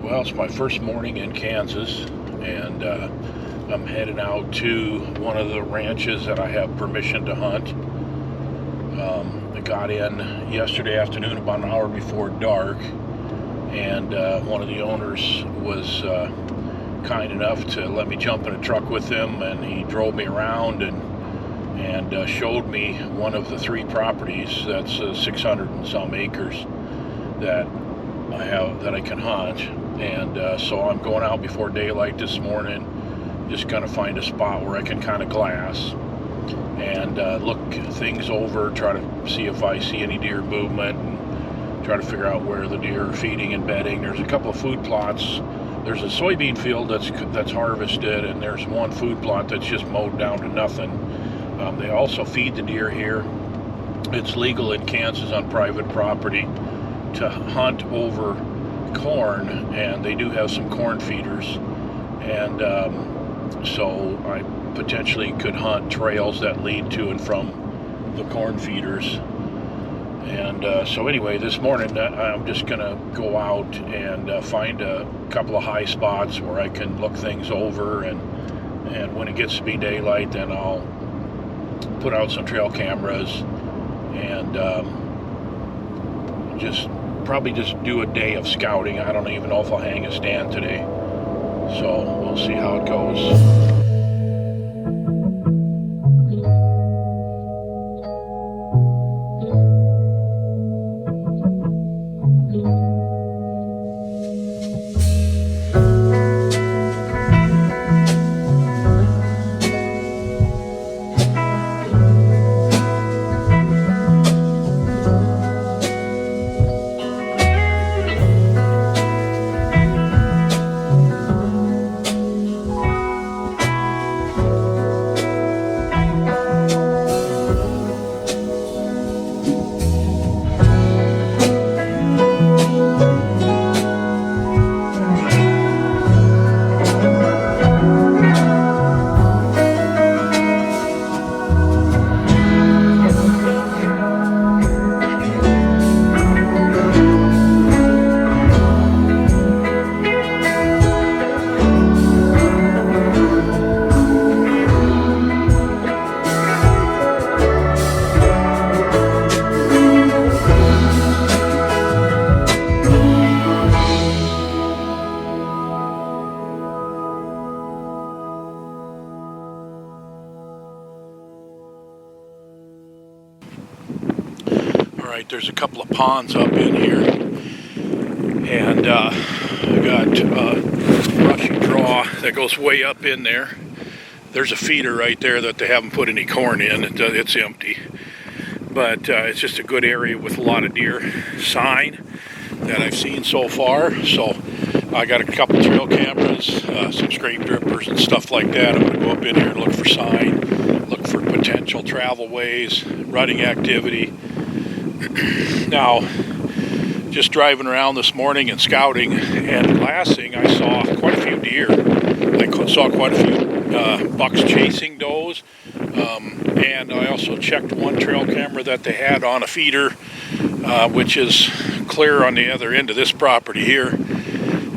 Well, it's my first morning in Kansas, and I'm heading out to one of the ranches that I have permission to hunt. I got in yesterday afternoon about an hour before dark, and one of the owners was kind enough to let me jump in a truck with him, and he drove me around and showed me one of the three properties that's 600 and some acres that I can hunt. And so I'm going out before daylight this morning, just gonna find a spot where I can kind of glass and look things over, try to see if I see any deer movement, and try to figure out where the deer are feeding and bedding. There's a couple of food plots. There's a soybean field that's harvested, and there's one food plot that's just mowed down to nothing. They also feed the deer here. It's legal in Kansas on private property to hunt over corn, and they do have some corn feeders, and so I potentially could hunt trails that lead to and from the corn feeders. And so anyway, this morning I'm just gonna go out and find a couple of high spots where I can look things over, and when it gets to be daylight, then I'll put out some trail cameras and probably just do a day of scouting. I don't even know if I'll hang a stand today, so we'll see how it goes. Alright, there's a couple of ponds up in here, and I got a rushy draw that goes way up in there. There's a feeder right there that they haven't put any corn in. It's empty, but it's just a good area with a lot of deer sign that I've seen so far. So I got a couple trail cameras, some scrape drippers and stuff like that. I'm going to go up in here and look for sign, look for potential travel ways, rutting activity. Now, just driving around this morning and scouting and glassing, I saw quite a few deer. I saw quite a few bucks chasing does, and I also checked one trail camera that they had on a feeder, which is clear on the other end of this property here,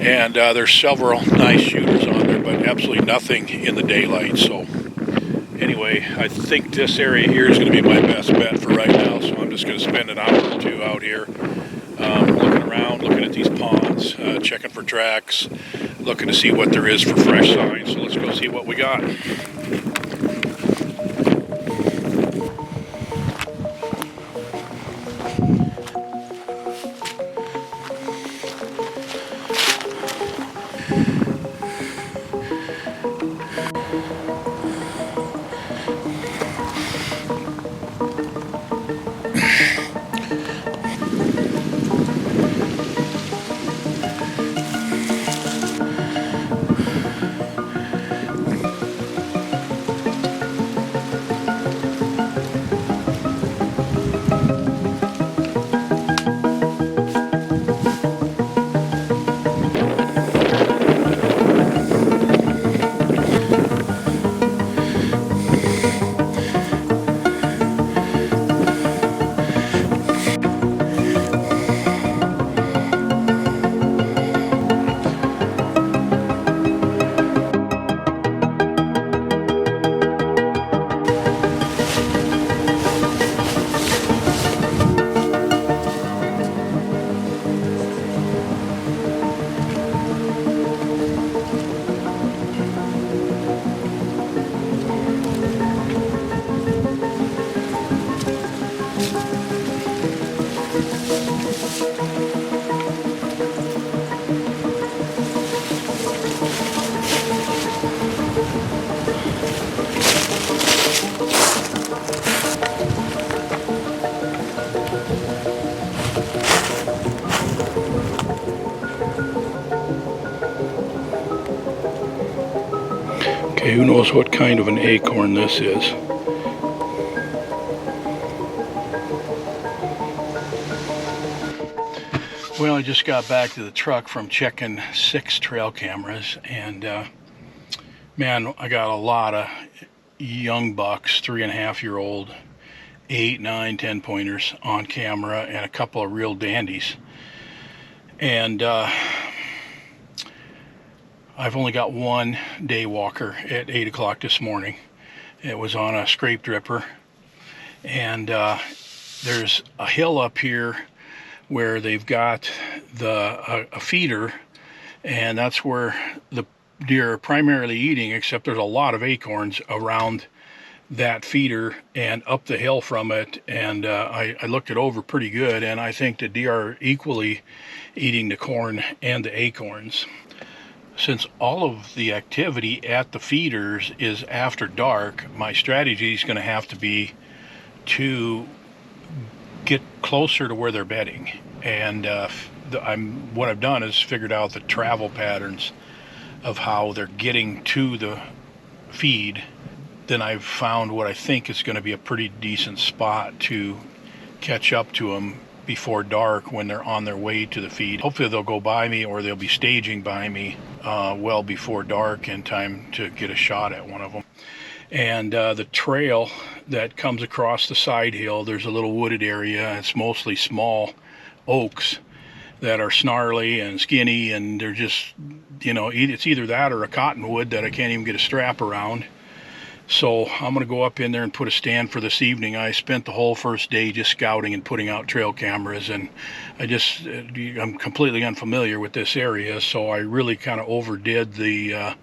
and there's several nice shooters on there, but absolutely nothing in the daylight. So anyway, I think this area here is going to be my best bet for right now, so I'm just going to spend an hour or two out here looking around, looking at these ponds, checking for tracks, looking to see what there is for fresh signs. So let's go see what we got. Okay, who knows what kind of an acorn this is? Well, I just got back to the truck from checking 6 trail cameras, and man, I got a lot of young bucks, 3.5-year-old, 8, 9, 10 pointers on camera, and a couple of real dandies. And I've only got one day walker at 8 o'clock this morning. It was on a scrape dripper, and there's a hill up here where they've got a feeder, and that's where the deer are primarily eating, except there's a lot of acorns around that feeder and up the hill from it. And I looked it over pretty good, and I think the deer are equally eating the corn and the acorns. Since all of the activity at the feeders is after dark, my strategy is going to have to be to get closer to where they're bedding. And what I've done is figured out the travel patterns of how they're getting to the feed. Then I've found what I think is going to be a pretty decent spot to catch up to them before dark when they're on their way to the feed. Hopefully they'll go by me, or they'll be staging by me well before dark in time to get a shot at one of them. And the trail that comes across the side hill, there's a little wooded area. It's mostly small oaks that are snarly and skinny, and they're just, you know, it's either that or a cottonwood that I can't even get a strap around. So I'm going to go up in there and put a stand for this evening. I spent the whole first day just scouting and putting out trail cameras, and I'm completely unfamiliar with this area, so I really kind of overdid the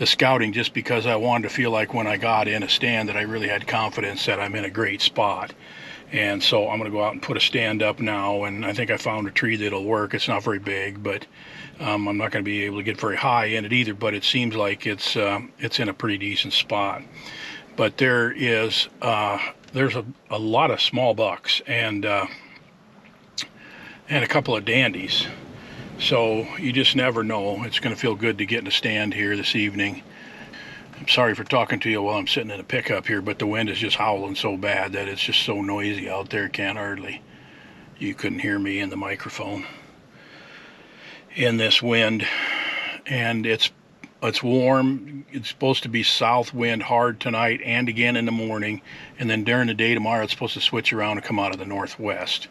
scouting, just because I wanted to feel like when I got in a stand that I really had confidence that I'm in a great spot. And so I'm going to go out and put a stand up now, and I think I found a tree that'll work. It's not very big, but I'm not going to be able to get very high in it either, but it seems like it's in a pretty decent spot. But there's a lot of small bucks and a couple of dandies. So you just never know. It's going to feel good to get in a stand here this evening. I'm sorry for talking to you while I'm sitting in a pickup here, but the wind is just howling so bad that it's just so noisy out there. You couldn't hear me in the microphone in this wind. And it's warm. It's supposed to be south wind hard tonight and again in the morning, and then during the day tomorrow it's supposed to switch around and come out of the northwest.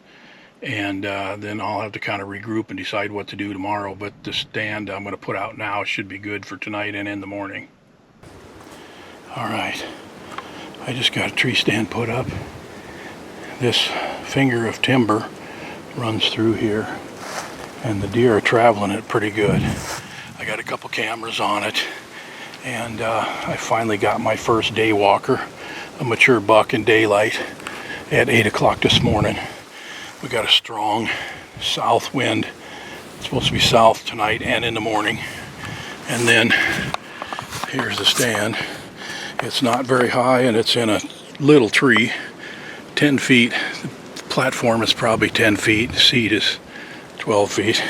And then I'll have to kind of regroup and decide what to do tomorrow, but the stand I'm going to put out now should be good for tonight and in the morning. All right, I just got a tree stand put up. This finger of timber runs through here, and the deer are traveling it pretty good. I got a couple cameras on it, and I finally got my first day walker, a mature buck in daylight at 8 o'clock this morning. We got a strong south wind. It's supposed to be south tonight and in the morning. And then here's the stand. It's not very high, and it's in a little tree, 10 feet. The platform is probably 10 feet. The seat is 12 feet.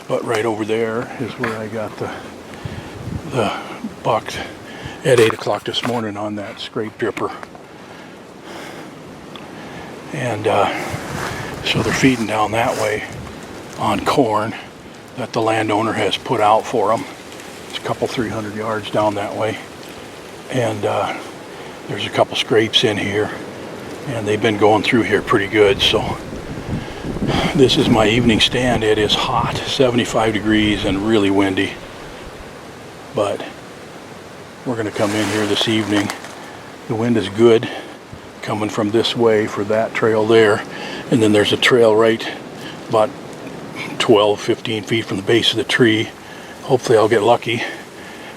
But right over there is where I got the buck at 8 o'clock this morning on that scrape dripper. And so they're feeding down that way on corn that the landowner has put out for them. It's a couple 300 yards down that way. And there's a couple scrapes in here, and they've been going through here pretty good. So this is my evening stand. It is hot, 75 degrees and really windy. But we're going to come in here this evening. The wind is good coming from this way for that trail there. And then there's a trail right about 12, 15 feet from the base of the tree. Hopefully I'll get lucky,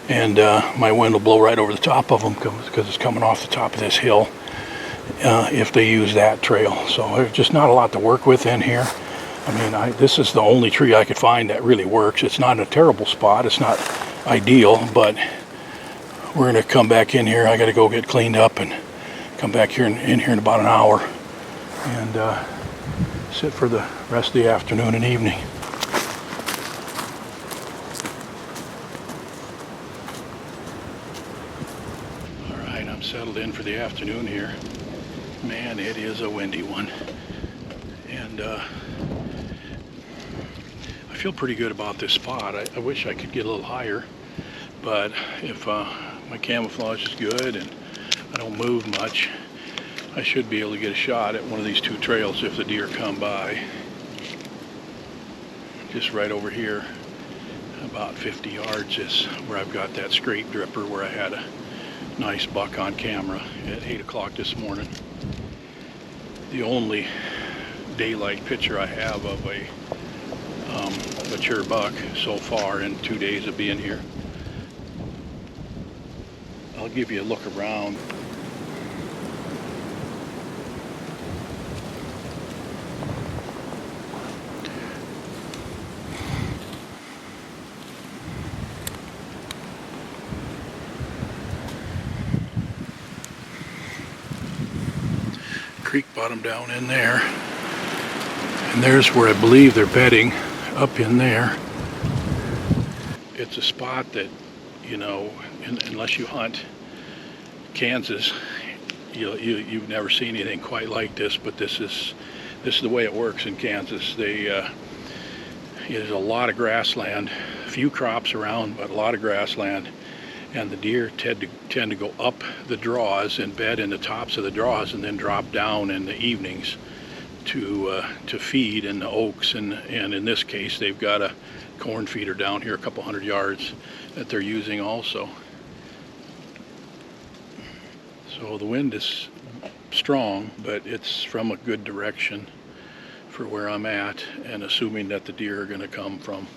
and my wind will blow right over the top of them because it's coming off the top of this hill if they use that trail. So there's just not a lot to work with in here. I mean, this is the only tree I could find that really works. It's not in a terrible spot. It's not ideal, but we're going to come back in here. I got to go get cleaned up and come back here in here in about an hour and sit for the rest of the afternoon and evening. All right, I'm settled in for the afternoon here. Man, it is a windy one. And I feel pretty good about this spot. I wish I could get a little higher, but if my camouflage is good and I don't move much, I should be able to get a shot at one of these two trails if the deer come by. Just right over here, about 50 yards, is where I've got that scrape dripper where I had a nice buck on camera at 8 o'clock this morning. The only daylight picture I have of a mature buck so far in 2 days of being here. I'll give you a look around. Creek bottom down in there, and there's where I believe they're bedding, up in there. It's a spot that, you know, unless you hunt Kansas, you've never seen anything quite like this. But this is the way it works in Kansas. There's a lot of grassland, few crops around, but a lot of grassland. And the deer tend to go up the draws and bed in the tops of the draws, and then drop down in the evenings to feed in the oaks. And in this case, they've got a corn feeder down here a couple hundred yards that they're using also. So the wind is strong, but it's from a good direction for where I'm at, and assuming that the deer are going to come from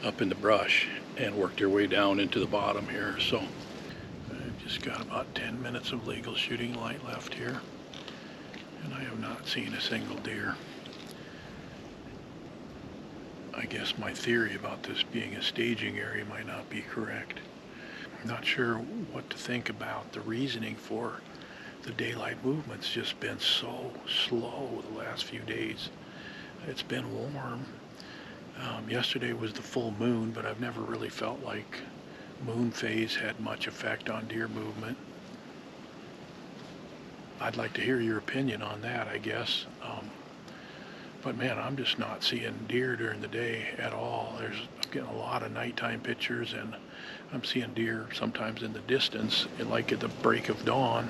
up in the brush and work their way down into the bottom here. So I've just got about 10 minutes of legal shooting light left here, and I have not seen a single deer. I guess my theory about this being a staging area might not be correct. I'm not sure what to think about the reasoning for the daylight movement's just been so slow the last few days. It's been warm. Yesterday was the full moon, but I've never really felt like moon phase had much effect on deer movement. I'd like to hear your opinion on that, I guess. But man, I'm just not seeing deer during the day at all. I'm getting a lot of nighttime pictures, and I'm seeing deer sometimes in the distance, like at the break of dawn.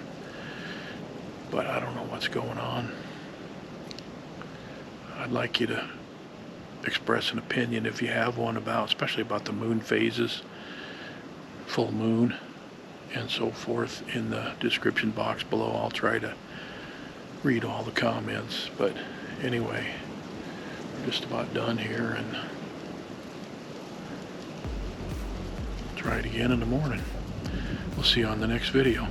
But I don't know what's going on. I'd like you to express an opinion if you have one, especially about the moon phases, full moon, and so forth, in the description box below. I'll try to read all the comments. But anyway, we're just about done here, and try it again in the morning. We'll see you on the next video.